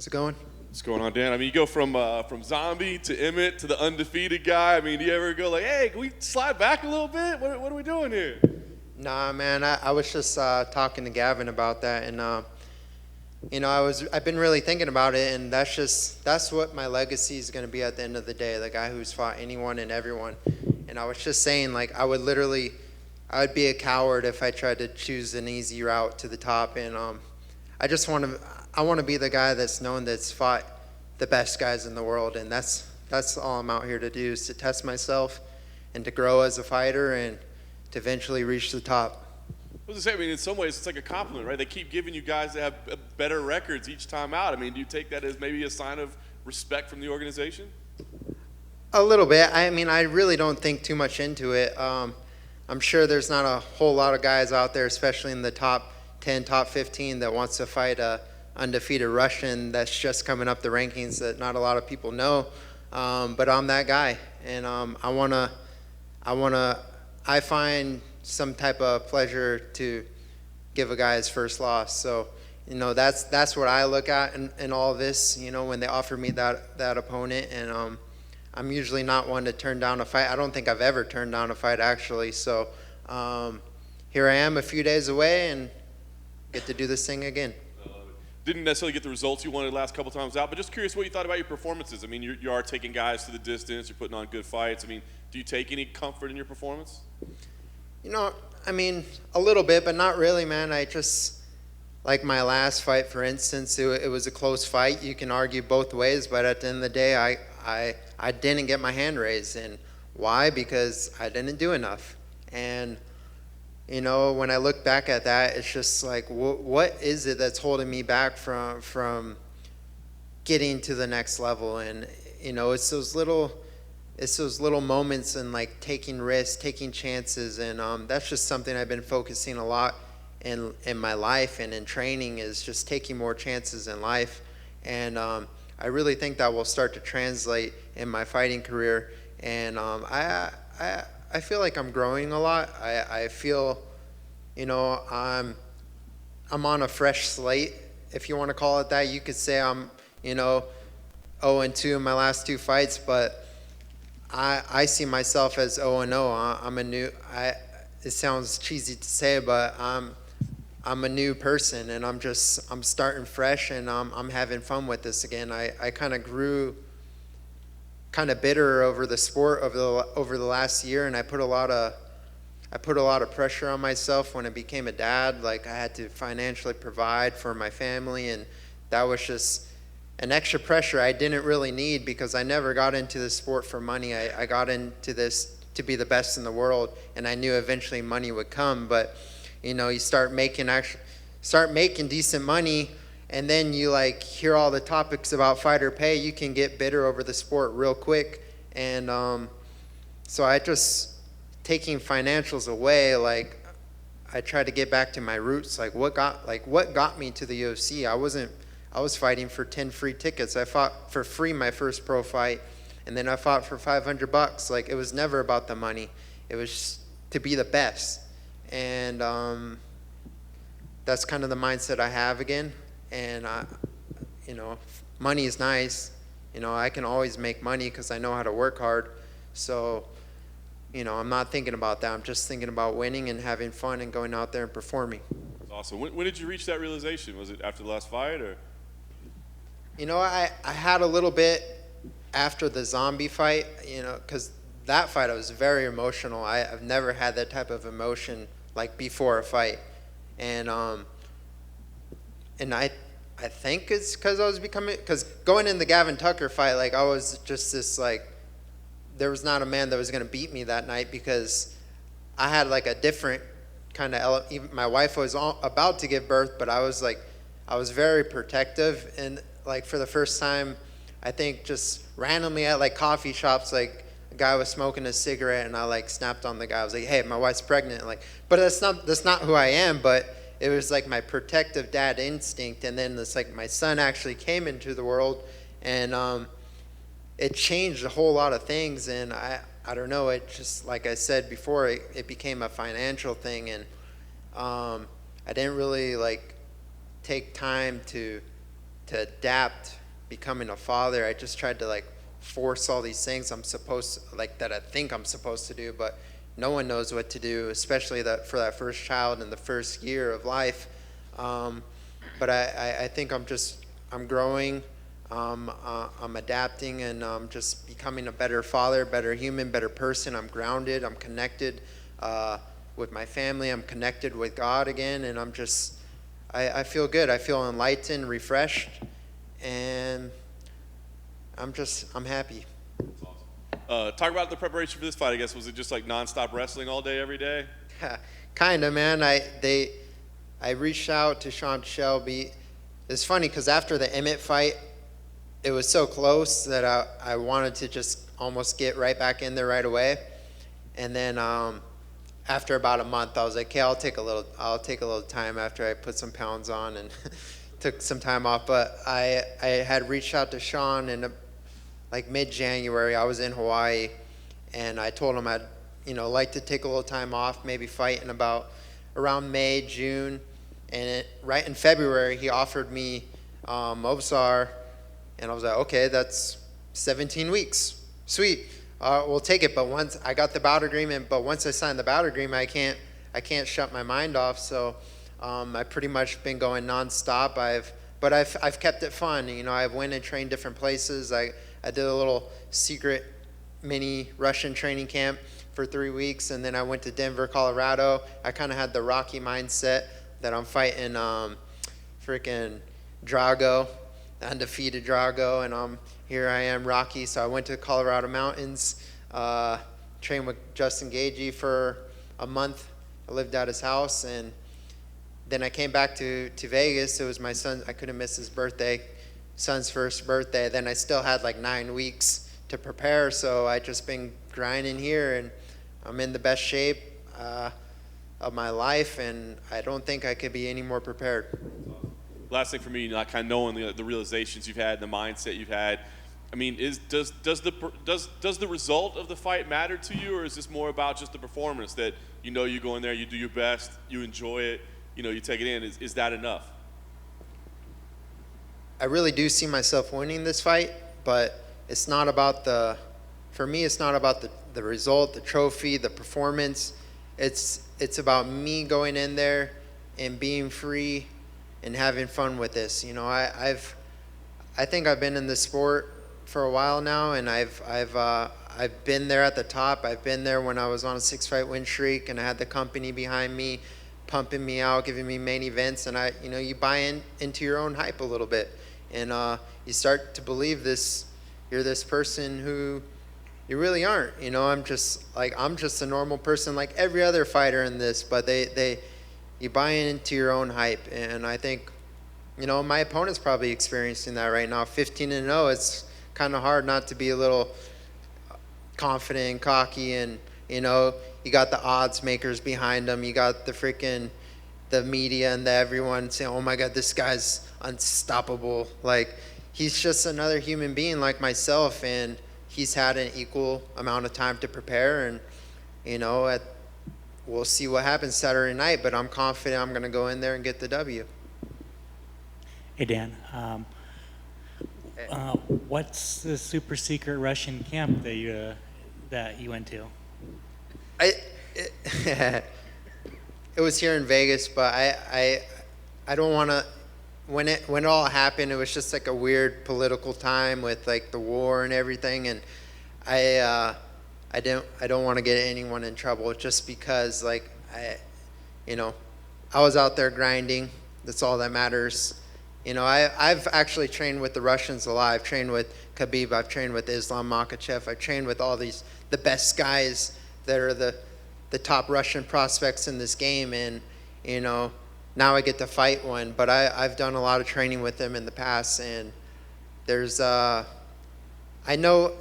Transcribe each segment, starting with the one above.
How's it going? What's going on, Dan? I mean, you go from zombie to Emmett to the undefeated guy. I mean, do you ever go like, hey, can we slide back a little bit? What are we doing here? Nah, man. I was just talking to Gavin about that, and I've been really thinking about it, and that's what my legacy is going to be at the end of the day. The guy who's fought anyone and everyone. And I was just saying, like, I would be a coward if I tried to choose an easy route to the top, and I want to be the guy that's known that's fought the best guys in the world, and that's all I'm out here to do, is to test myself and to grow as a fighter and to eventually reach the top. I was gonna say, I mean, in some ways, it's like a compliment, right? They keep giving you guys that have better records each time out. I mean, do you take that as maybe a sign of respect from the organization? A little bit. I mean, I really don't think too much into it. I'm sure there's not a whole lot of guys out there, especially in the top 10, top 15, that wants to fight a undefeated Russian that's just coming up the rankings that not a lot of people know. But I'm that guy, and I find some type of pleasure to give a guy his first loss. So, that's what I look at in all this, when they offer me that opponent. And I'm usually not one to turn down a fight. I don't think I've ever turned down a fight, actually. So here I am a few days away and get to do this thing again. Didn't necessarily get the results you wanted last couple times out, but just curious what you thought about your performances. I mean, you are taking guys to the distance, you're putting on good fights. I mean, do you take any comfort in your performance? I mean, a little bit, but not really, man. I just, like my last fight, for instance, it was a close fight. You can argue both ways, but at the end of the day, I didn't get my hand raised. And why? Because I didn't do enough. And when I look back at that, it's just like, what is it that's holding me back from getting to the next level? And it's those little moments, and like taking risks, taking chances, and that's just something I've been focusing a lot in my life and in training, is just taking more chances in life. And I really think that will start to translate in my fighting career. And I feel like I'm growing a lot. I feel, I'm on a fresh slate, if you want to call it that. You could say I'm, 0-2 in my last two fights, but I see myself as 0-0. It sounds cheesy to say, but I'm a new person, and I'm starting fresh, and I'm having fun with this again. I kind of grew kind of bitter over the sport over the last year, and I put a lot of pressure on myself when I became a dad. Like, I had to financially provide for my family, and that was just an extra pressure I didn't really need, because I never got into this sport for money. I got into this to be the best in the world, and I knew eventually money would come. But you start making decent money, and then you hear all the topics about fighter pay. You can get bitter over the sport real quick. And so I just, taking financials away, I tried to get back to my roots. What got me to the UFC? I was fighting for 10 free tickets. I fought for free my first pro fight, and then I fought for $500. It was never about the money. It was just to be the best. And that's kind of the mindset I have again. And money is nice. I can always make money because I know how to work hard. So I'm not thinking about that. I'm just thinking about winning and having fun and going out there and performing. That's awesome. When did you reach that realization? Was it after the last fight, or? I had a little bit after the zombie fight, because that fight I was very emotional. I've never had that type of emotion before a fight. And I think it's because going in the Gavin Tucker fight, I was just this, there was not a man that was going to beat me that night, because I had a different kind of, even my wife was about to give birth, but I was very protective. And for the first time, I think just randomly at coffee shops, a guy was smoking a cigarette, and I snapped on the guy. I was like, hey, my wife's pregnant. But that's not who I am. But it was my protective dad instinct. And then it's my son actually came into the world, and it changed a whole lot of things. And I don't know, it just, like I said before, it became a financial thing. And I didn't really take time to to adapt becoming a father. I just tried to like force all these things I'm supposed to, like that I think I'm supposed to do, but no one knows what to do, especially that for that first child in the first year of life. But I think I'm growing, I'm adapting, and I'm just becoming a better father, better human, better person. I'm grounded, I'm connected with my family, I'm connected with God again, and I feel good. I feel enlightened, refreshed, and I'm happy. Talk about the preparation for this fight, I guess. Was it just like nonstop wrestling all day, every day? Kind of, man. I reached out to Sean Shelby. It's funny because after the Emmett fight, it was so close that I wanted to just almost get right back in there right away. And then after about a month, I was like, okay, I'll take a little time after I put some pounds on and took some time off. But I had reached out to Sean in like mid-January. I was in Hawaii, and I told him I'd like to take a little time off, maybe fight in around May, June. And right in February, he offered me Movsar, and I was like, okay, that's 17 weeks. Sweet. We'll take it. But once I got the bout agreement, once I signed the bout agreement, I can't shut my mind off. So I've pretty much been going nonstop. But I've kept it fun. I went and trained different places. I did a little secret mini Russian training camp for 3 weeks, and then I went to Denver, Colorado. I kind of had the Rocky mindset that I'm fighting freaking Drago, the undefeated Drago, and here I am, Rocky. So I went to the Colorado Mountains, trained with Justin Gaethje for a month. I lived at his house, and then I came back to Vegas. It was my son. I couldn't miss his birthday, son's first birthday. Then I still had like 9 weeks to prepare, so I just been grinding here, and I'm in the best shape of my life, and I don't think I could be any more prepared. Last thing for me, kind of knowing the realizations you've had, the mindset you've had. I mean, does the result of the fight matter to you, or is this more about just the performance that you go in there, you do your best, you enjoy it, you take it in? Is that enough? I really do see myself winning this fight, but it's not about for me, it's not about the result, the trophy, the performance. It's about me going in there and being free and having fun with this. I think I've been in the sport for a while now, and I've been there at the top. I've been there when I was on a 6-fight win streak, and I had the company behind me, pumping me out, giving me main events, and you buy into your own hype a little bit, and you start to believe you're this person who you really aren't. I'm just a normal person like every other fighter in this, but you buy into your own hype, and I think my opponent's probably experiencing that right now. 15-0, it's kind of hard not to be a little confident and cocky, and you got the odds makers behind them, you got the media and everyone saying, oh my God, this guy's unstoppable. Like, he's just another human being like myself, and he's had an equal amount of time to prepare, and we'll see what happens Saturday night, but I'm confident I'm going to go in there and get the W. Hey, Dan. What's the super secret Russian camp that you went to? It was here in Vegas, but I don't want to. When it all happened, it was just like a weird political time with like the war and everything, and I don't want to get anyone in trouble just because I was out there grinding. That's all that matters. I've actually trained with the Russians a lot. I've trained with Khabib. I've trained with Islam Makhachev. I've trained with all the best guys that are the top Russian prospects in this game, and now I get to fight one. But I've done a lot of training with them in the past, and there's I know,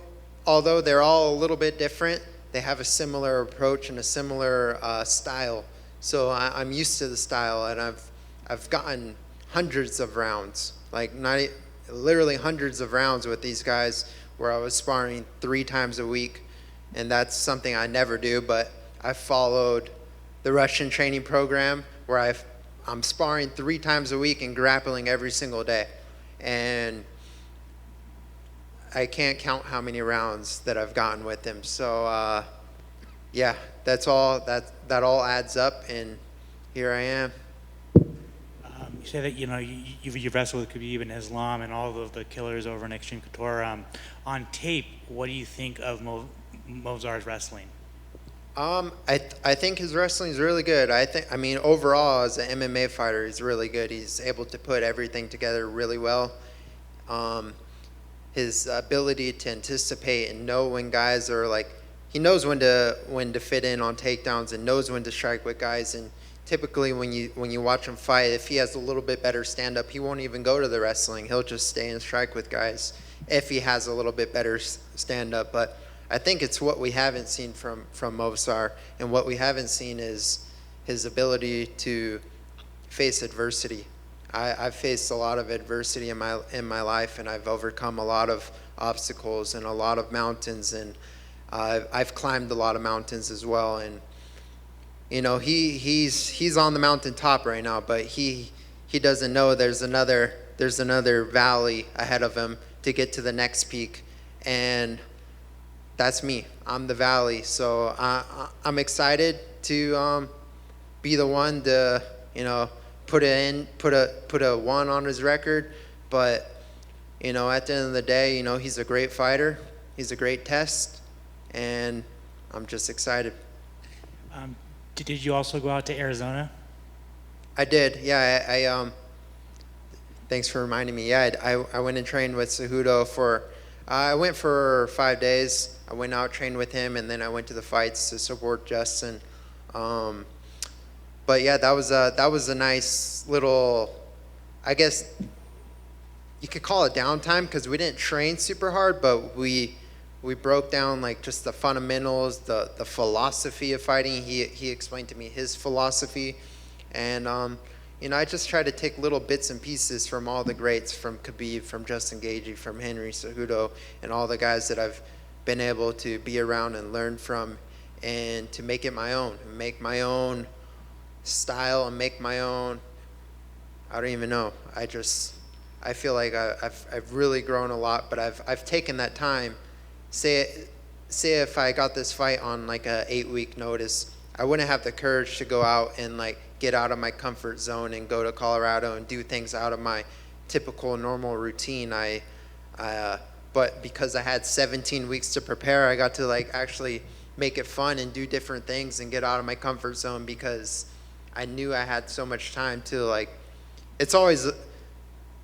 although they're all a little bit different, they have a similar approach and a similar style. So I'm used to the style, and I've gotten hundreds of rounds, literally hundreds of rounds with these guys where I was sparring 3 times a week, and that's something I never do. But I followed the Russian training program where I'm sparring 3 times a week and grappling every single day, and I can't count how many rounds that I've gotten with him. So yeah, that's all. That all adds up, and here I am. You say that you've wrestled with Khabib and Islam and all of the killers over in Extreme Couture. On tape, what do you think of Movsar's wrestling? I think his wrestling is really good. I mean, overall, as an MMA fighter, he's really good. He's able to put everything together really well. His ability to anticipate and know when guys are like, he knows when to fit in on takedowns and knows when to strike with guys. And typically, when you watch him fight, if he has a little bit better stand up, he won't even go to the wrestling. He'll just stay and strike with guys if he has a little bit better stand up. But I think it's what we haven't seen from Movsar, and what we haven't seen is his ability to face adversity. I've faced a lot of adversity in my life, and I've overcome a lot of obstacles and a lot of mountains, and I've climbed a lot of mountains as well. And he's on the mountaintop right now, but he doesn't know there's another valley ahead of him to get to the next peak, and that's me. I'm the valley. So I'm excited to be the one to put a 1 on his record. But at the end of the day, he's a great fighter. He's a great test, and I'm just excited. Did you also go out to Arizona? I did. Yeah. I thanks for reminding me. Yeah, I went and trained with Cejudo I went for 5 days. I went out, trained with him, and then I went to the fights to support Justin. But yeah, that was a nice little, I guess you could call it downtime, because we didn't train super hard, but we broke down like just the fundamentals, the philosophy of fighting. He explained to me his philosophy, and I just try to take little bits and pieces from all the greats, from Khabib, from Justin Gaethje, from Henry Cejudo, and all the guys that I've been able to be around and learn from, and to make it my own, and make my own style, and make my own, I don't even know. I feel like I've really grown a lot, but I've taken that time. Say if I got this fight on like a 8-week notice, I wouldn't have the courage to go out and like get out of my comfort zone and go to Colorado and do things out of my typical normal routine. But because I had 17 weeks to prepare, I got to like actually make it fun and do different things and get out of my comfort zone, because I knew I had so much time to like, it's always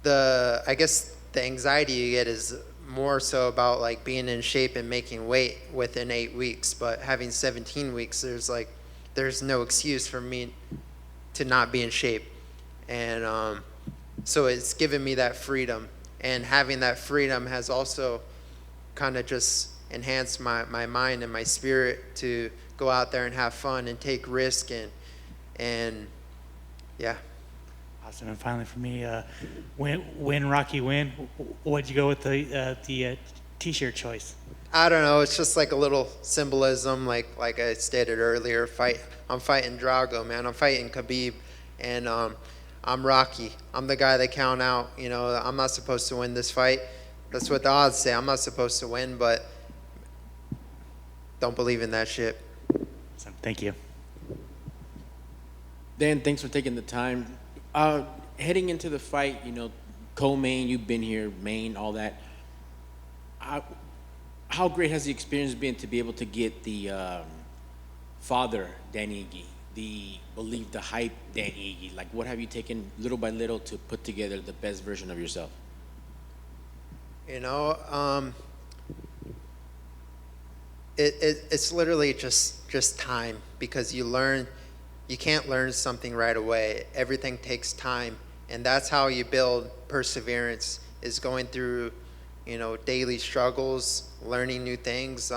I guess the anxiety you get is more so about like being in shape and making weight within 8 weeks, but having 17 weeks, there's no excuse for me to not be in shape. And so it's given me that freedom, and having that freedom has also kind of just enhanced my mind and my spirit to go out there and have fun and take risk, and yeah. Awesome. And finally for me, win Rocky win, what'd you go with the t-shirt choice? I don't know. It's just like a little symbolism, like I stated earlier. I'm fighting Drago, man. I'm fighting Khabib, and I'm Rocky. I'm the guy they count out. I'm not supposed to win this fight. That's what the odds say. I'm not supposed to win, but don't believe in that shit. Awesome. Thank you. Dan, thanks for taking the time. Heading into the fight, co-main, you've been here, main, all that. How great has the experience been to be able to get the father, Dan Ige, the hype Dan Ige? Like, what have you taken little by little to put together the best version of yourself? It's literally just time, because you can't learn something right away. Everything takes time, and that's how you build perseverance, is going through daily struggles, learning new things.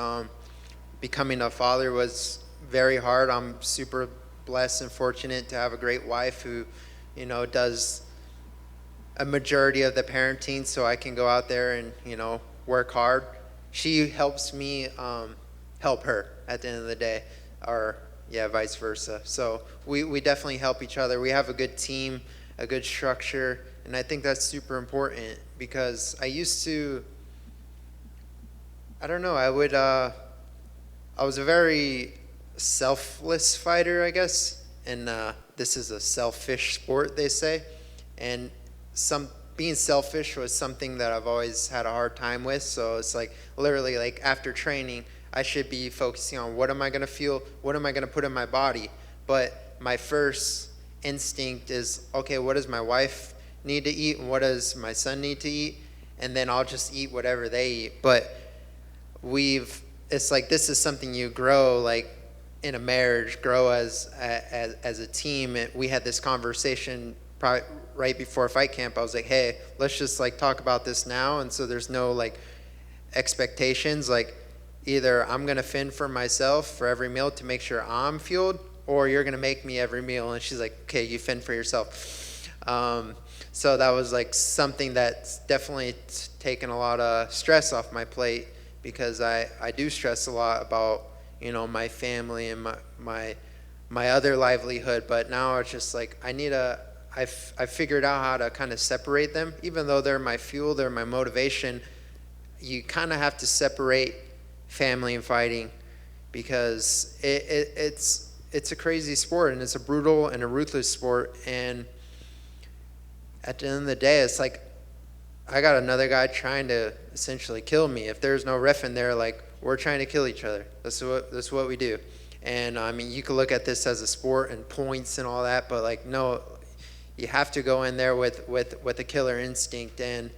Becoming a father was very hard. I'm super blessed and fortunate to have a great wife who does a majority of the parenting, so I can go out there and work hard. She helps me help her at the end of the day, or vice versa. So we definitely help each other. We have a good team, a good structure, And I think that's super important because I used to, I don't know, I was a very selfless fighter, I guess. And this is a selfish sport, they say. And being selfish was something that I've always had a hard time with. So it's like literally like after training, I should be focusing on what am I going to feel, what am I going to put in my body. But my first instinct is, okay, what does my wife need to eat and what does my son need to eat? And then I'll just eat whatever they eat. But it's like this is something you grow like in a marriage, grow as a team. And we had this conversation probably right before fight camp. I was like, hey, let's just like talk about this now. And so there's no like expectations. Like either I'm going to fend for myself for every meal to make sure I'm fueled, or you're going to make me every meal. And she's like, okay, you fend for yourself. So that was like something that's definitely taken a lot of stress off my plate because I do stress a lot about, you know, my family and my other livelihood. But now it's just like I've figured out how to kind of separate them. Even though they're my fuel, they're my motivation, you kind of have to separate family and fighting because it's a crazy sport and it's a brutal and a ruthless sport. And at the end of the day, it's like I got another guy trying to essentially kill me. If there's no ref in there, like we're trying to kill each other. That's what we do. And I mean, you could look at this as a sport and points and all that, but like no. You have to go in there with a killer instinct, and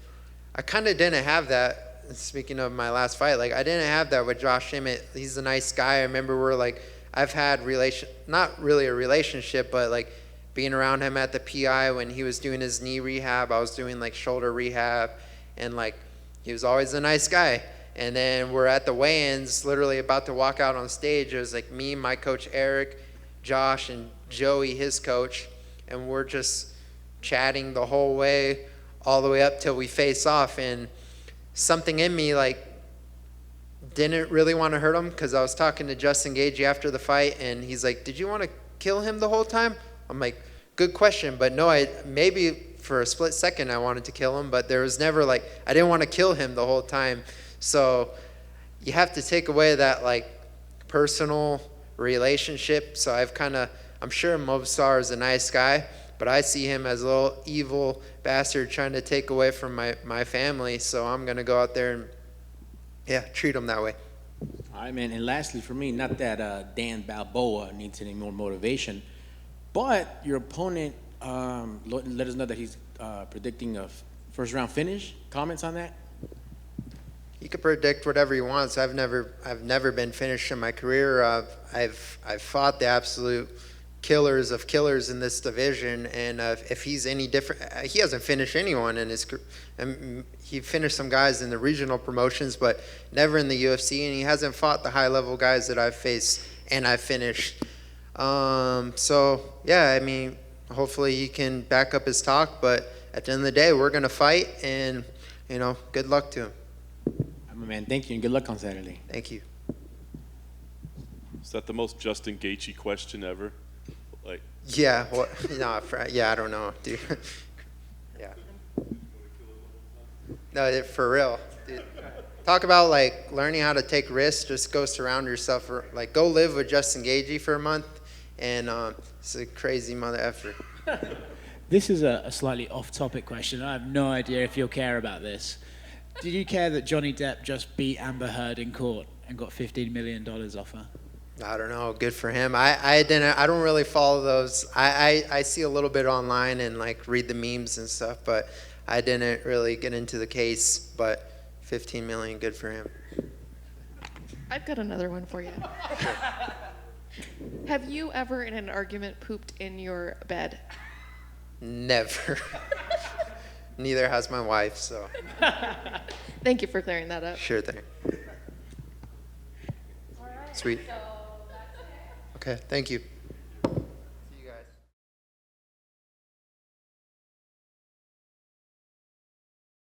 I kind of didn't have that. Speaking of my last fight, like I didn't have that with Josh Emmett. He's a nice guy. I remember I've had not really a relationship, but like being around him at the PI when he was doing his knee rehab, I was doing like shoulder rehab, and like he was always a nice guy. And then we're at the weigh-ins, literally about to walk out on stage. It was like me, my coach Eric, Josh, and Joey, his coach, and we're just chatting the whole way all the way up till we face off. And something in me like didn't really want to hurt him because I was talking to Justin Gaethje after the fight and he's like, did you want to kill him the whole time? I'm like, good question, but no, maybe for a split second I wanted to kill him, but there was never like I didn't want to kill him the whole time. So you have to take away that like personal relationship. So I'm sure Movsar is a nice guy, but I see him as a little evil bastard trying to take away from my family. So I'm going to go out there and, treat him that way. All right, man. And lastly, for me, not that Dan Balboa needs any more motivation, but your opponent let us know that he's predicting a first-round finish. Comments on that? You can predict whatever he wants. I've never been finished in my career. I've fought the absolute killers of killers in this division, and if he's any different, he hasn't finished anyone in his career. He finished some guys in the regional promotions, but never in the UFC, and he hasn't fought the high-level guys that I've faced and I've finished. So, yeah, I mean, hopefully he can back up his talk, but at the end of the day, we're going to fight, and, good luck to him. Man, thank you, and good luck on Saturday. Thank you. Is that the most Justin Gaethje question ever? Like, yeah, well, I don't know, dude. Yeah. No, for real, dude. Talk about like learning how to take risks. Just go surround yourself, go live with Justin Gaethje for a month, and it's a crazy mother effort. This is a slightly off-topic question. I have no idea if you'll care about this. Did you care that Johnny Depp just beat Amber Heard in court and got $15 million off her? I don't know. Good for him. I don't really follow those. I see a little bit online and like read the memes and stuff, but I didn't really get into the case. But 15 million, good for him. I've got another one for you. Have you ever in an argument pooped in your bed? Never. Neither has my wife, so. Thank you for clearing that up. Sure thing. Sweet. Okay, thank you.